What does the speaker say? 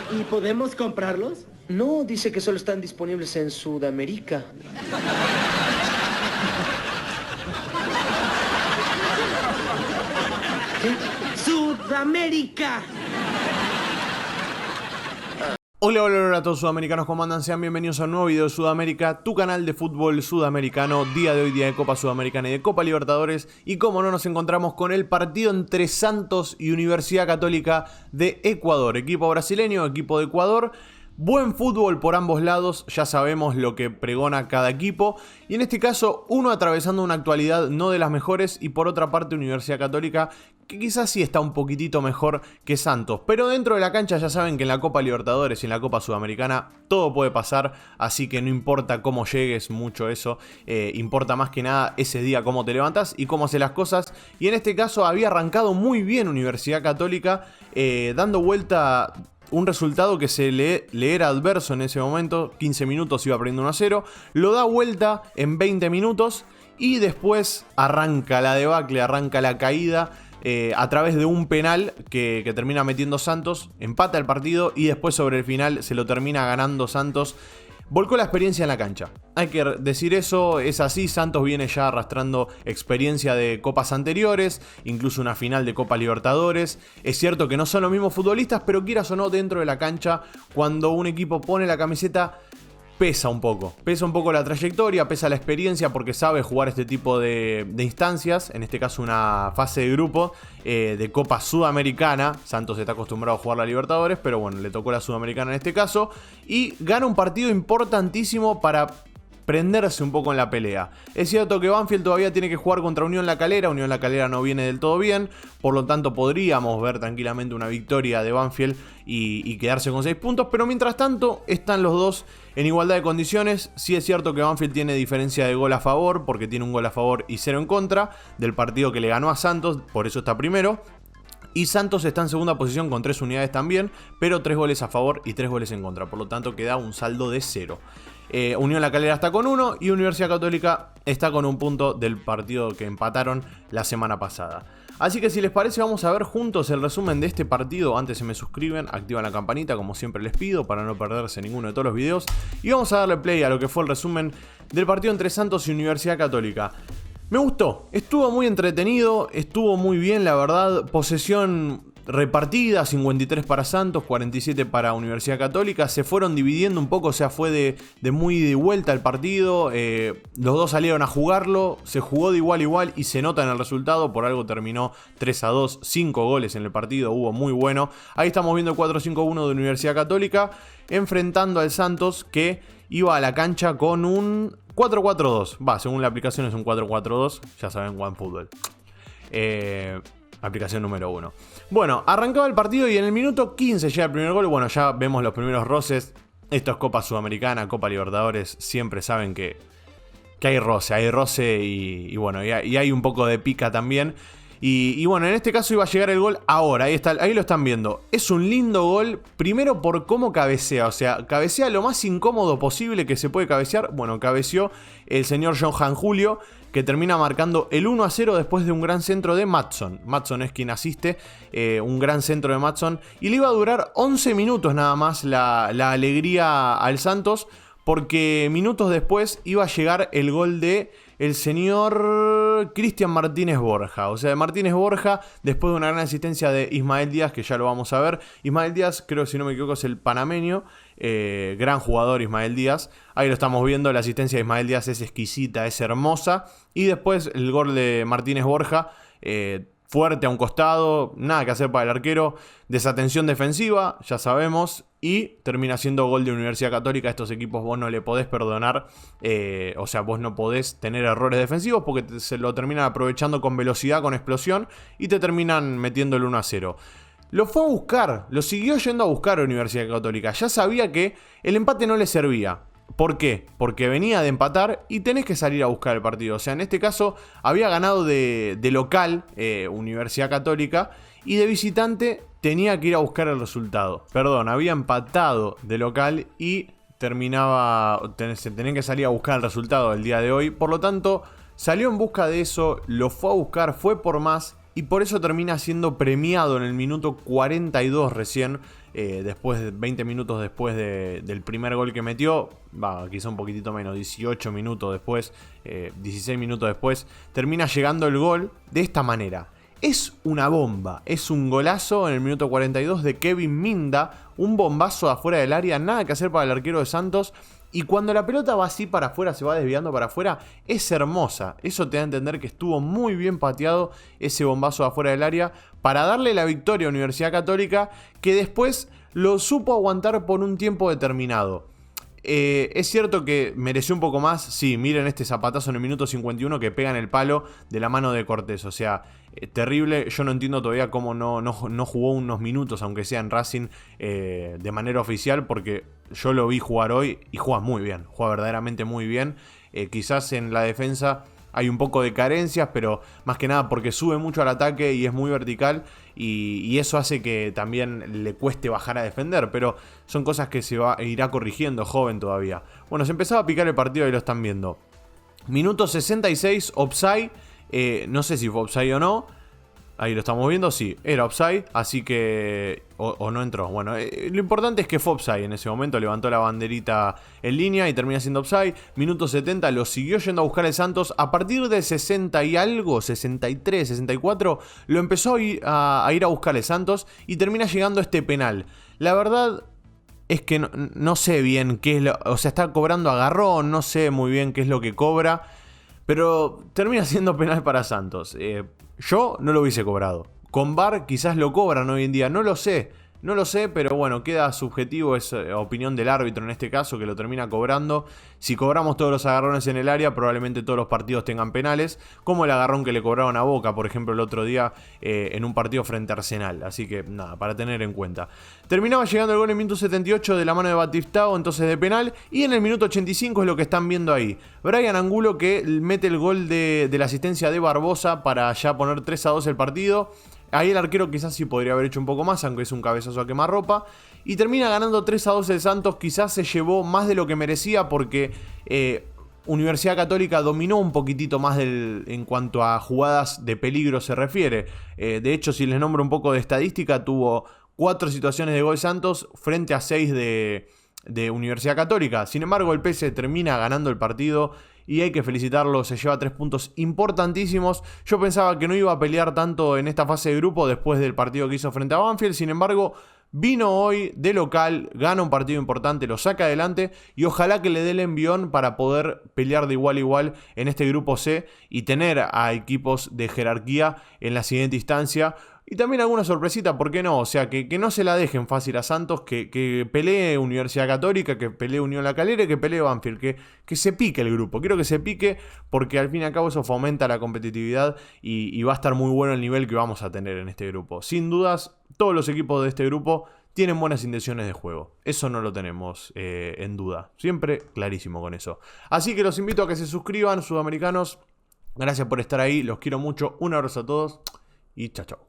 ¿Y podemos comprarlos? No, dice que solo están disponibles en Sudamérica. ¿Qué? ¡Sudamérica! Hola, hola, hola a todos sudamericanos, ¿cómo andan? Sean bienvenidos a un nuevo video de Sudamérica, tu canal de fútbol sudamericano. Día de hoy, día de Copa Sudamericana y de Copa Libertadores. Y como no, nos encontramos con el partido entre Santos y Universidad Católica de Ecuador. Equipo brasileño, equipo de Ecuador. Buen fútbol por ambos lados, ya sabemos lo que pregona cada equipo. Y en este caso, uno atravesando una actualidad no de las mejores y por otra parte Universidad Católica que quizás sí está un poquitito mejor que Santos. Pero dentro de la cancha ya saben que en la Copa Libertadores y en la Copa Sudamericana todo puede pasar. Así que no importa cómo llegues mucho eso, importa más que nada ese día cómo te levantas y cómo haces las cosas. Y en este caso había arrancado muy bien Universidad Católica, dando vuelta un resultado que le era adverso en ese momento. 15 minutos iba perdiendo 1-0. Lo da vuelta en 20 minutos. Y después arranca la debacle, arranca la caída. A través de un penal que termina metiendo Santos. Empata el partido y después sobre el final se lo termina ganando Santos. Volcó la experiencia en la cancha. Hay que decir eso, es así. Santos viene ya arrastrando experiencia de copas anteriores, incluso una final de Copa Libertadores. Es cierto que no son los mismos futbolistas, pero quieras o no, dentro de la cancha, cuando un equipo pone la camiseta, pesa un poco la trayectoria, pesa la experiencia porque sabe jugar este tipo de instancias, en este caso una fase de grupo de Copa Sudamericana. Santos está acostumbrado a jugar la Libertadores, pero bueno, le tocó la Sudamericana en este caso, y gana un partido importantísimo para prenderse un poco en la pelea. Es cierto que Banfield todavía tiene que jugar contra Unión La Calera. Unión La Calera no viene del todo bien, por lo tanto podríamos ver tranquilamente una victoria de Banfield y quedarse con 6 puntos, pero mientras tanto están los dos en igualdad de condiciones. Sí es cierto que Banfield tiene diferencia de gol a favor, porque tiene un gol a favor y 0 en contra del partido que le ganó a Santos, por eso está primero. Y Santos está en segunda posición con 3 unidades también, pero 3 goles a favor y 3 goles en contra, por lo tanto queda un saldo de 0. Unión La Calera está con 1 y Universidad Católica está con 1 punto del partido que empataron la semana pasada. Así que si les parece, vamos a ver juntos el resumen de este partido. Antes se me suscriben, activan la campanita como siempre les pido para no perderse ninguno de todos los videos. Y vamos a darle play a lo que fue el resumen del partido entre Santos y Universidad Católica. Me gustó, estuvo muy entretenido, estuvo muy bien la verdad. Posesión repartida, 53 para Santos, 47 para Universidad Católica. Se fueron dividiendo un poco, o sea, fue de muy de vuelta el partido. Los dos salieron a jugarlo, se jugó de igual a igual y se nota en el resultado. Por algo terminó 3-2, 5 goles en el partido, hubo muy bueno. Ahí estamos viendo el 4-5-1 de Universidad Católica, enfrentando al Santos, que iba a la cancha con un 4-4-2. Según la aplicación es un 4-4-2, ya saben, OneFootball. Aplicación número 1. Bueno, arrancaba el partido y en el minuto 15 llega el primer gol. Bueno, ya vemos los primeros roces. Esto es Copa Sudamericana, Copa Libertadores. Siempre saben que hay roce y bueno, y hay un poco de pica también. Y bueno, en este caso iba a llegar el gol ahora, ahí lo están viendo. Es un lindo gol, primero por cómo cabecea, o sea, cabecea lo más incómodo posible que se puede cabecear. Bueno, cabeceó el señor Johan Julio, que termina marcando el 1-0 después de un gran centro de Matson. Matson es quien asiste, un gran centro de Matson. Y le iba a durar 11 minutos nada más la alegría al Santos, porque minutos después iba a llegar el gol de el señor Cristian Martínez Borja. O sea, de Martínez Borja, después de una gran asistencia de Ismael Díaz, que ya lo vamos a ver. Ismael Díaz, creo que si no me equivoco es el panameño. Gran jugador Ismael Díaz. Ahí lo estamos viendo, la asistencia de Ismael Díaz es exquisita, es hermosa. Y después el gol de Martínez Borja, fuerte a un costado, nada que hacer para el arquero. Desatención defensiva, ya sabemos. Y termina siendo gol de Universidad Católica. A estos equipos vos no le podés perdonar. O sea, vos no podés tener errores defensivos porque se lo terminan aprovechando con velocidad, con explosión. Y te terminan metiendo el 1-0. Lo fue a buscar, lo siguió yendo a buscar a Universidad Católica. Ya sabía que el empate no le servía. ¿Por qué? Porque venía de empatar y tenés que salir a buscar el partido. O sea, en este caso había ganado de local Universidad Católica y de visitante tenía que ir a buscar el resultado. Perdón, había empatado de local y se tenía que salir a buscar el resultado del día de hoy. Por lo tanto, salió en busca de eso, lo fue a buscar, fue por más y por eso termina siendo premiado en el minuto 42 recién 20 minutos después del primer gol que metió, quizá un poquitito menos, 18 minutos después, 16 minutos después, termina llegando el gol de esta manera. Es una bomba, es un golazo en el minuto 42 de Kevin Minda, un bombazo afuera del área, nada que hacer para el arquero de Santos, y cuando la pelota va así para afuera, se va desviando para afuera, es hermosa. Eso te da a entender que estuvo muy bien pateado ese bombazo afuera del área para darle la victoria a Universidad Católica, que después lo supo aguantar por un tiempo determinado. Es cierto que mereció un poco más. Sí, miren este zapatazo en el minuto 51 que pega en el palo de la mano de Cortés. O sea, terrible. Yo no entiendo todavía cómo no jugó unos minutos, aunque sea en Racing, de manera oficial, porque yo lo vi jugar hoy y juega muy bien. Juega verdaderamente muy bien. Quizás en la defensa hay un poco de carencias, pero más que nada porque sube mucho al ataque y es muy vertical, y eso hace que también le cueste bajar a defender, pero son cosas que irá corrigiendo, joven todavía. Bueno, se empezaba a picar el partido, ahí lo están viendo. Minuto 66, offside, no sé si fue offside o no. Ahí lo estamos viendo, sí, era offside, así que... O no entró. Bueno, lo importante es que fue offside en ese momento, levantó la banderita en línea y termina siendo offside. Minuto 70, lo siguió yendo a buscar el Santos. A partir de 60 y algo, 63, 64, lo empezó a ir a buscar el Santos y termina llegando este penal. La verdad es que no sé bien qué es o sea, está cobrando agarrón, no sé muy bien qué es lo que cobra, pero termina siendo penal para Santos. Yo no lo hubiese cobrado. Con VAR quizás lo cobran hoy en día, no lo sé, pero bueno, queda subjetivo, es opinión del árbitro en este caso que lo termina cobrando. Si cobramos todos los agarrones en el área, probablemente todos los partidos tengan penales, como el agarrón que le cobraron a Boca, por ejemplo, el otro día en un partido frente a Arsenal. Así que nada, para tener en cuenta. Terminaba llegando el gol en el minuto 78 de la mano de Batistao, entonces de penal, y en el minuto 85 es lo que están viendo ahí. Brian Angulo que mete el gol de la asistencia de Barbosa para ya poner 3-2 el partido. Ahí el arquero quizás sí podría haber hecho un poco más, aunque es un cabezazo a quemarropa. Y termina ganando 3-2 el Santos. Quizás se llevó más de lo que merecía porque Universidad Católica dominó un poquitito más en cuanto a jugadas de peligro se refiere. De hecho, si les nombro un poco de estadística, tuvo 4 situaciones de gol Santos frente a 6 de Universidad Católica. Sin embargo, el PS termina ganando el partido y hay que felicitarlo, se lleva 3 puntos importantísimos. Yo pensaba que no iba a pelear tanto en esta fase de grupo después del partido que hizo frente a Banfield. Sin embargo, vino hoy de local, gana un partido importante, lo saca adelante y ojalá que le dé el envión para poder pelear de igual a igual en este grupo C y tener a equipos de jerarquía en la siguiente instancia. Y también alguna sorpresita, ¿por qué no? O sea, que no se la dejen fácil a Santos, que pelee Universidad Católica, que pelee Unión La Calera y que pelee Banfield, que se pique el grupo. Quiero que se pique porque al fin y al cabo eso fomenta la competitividad y va a estar muy bueno el nivel que vamos a tener en este grupo. Sin dudas, todos los equipos de este grupo tienen buenas intenciones de juego. Eso no lo tenemos en duda. Siempre clarísimo con eso. Así que los invito a que se suscriban, sudamericanos. Gracias por estar ahí, los quiero mucho. Un abrazo a todos y chao, chao.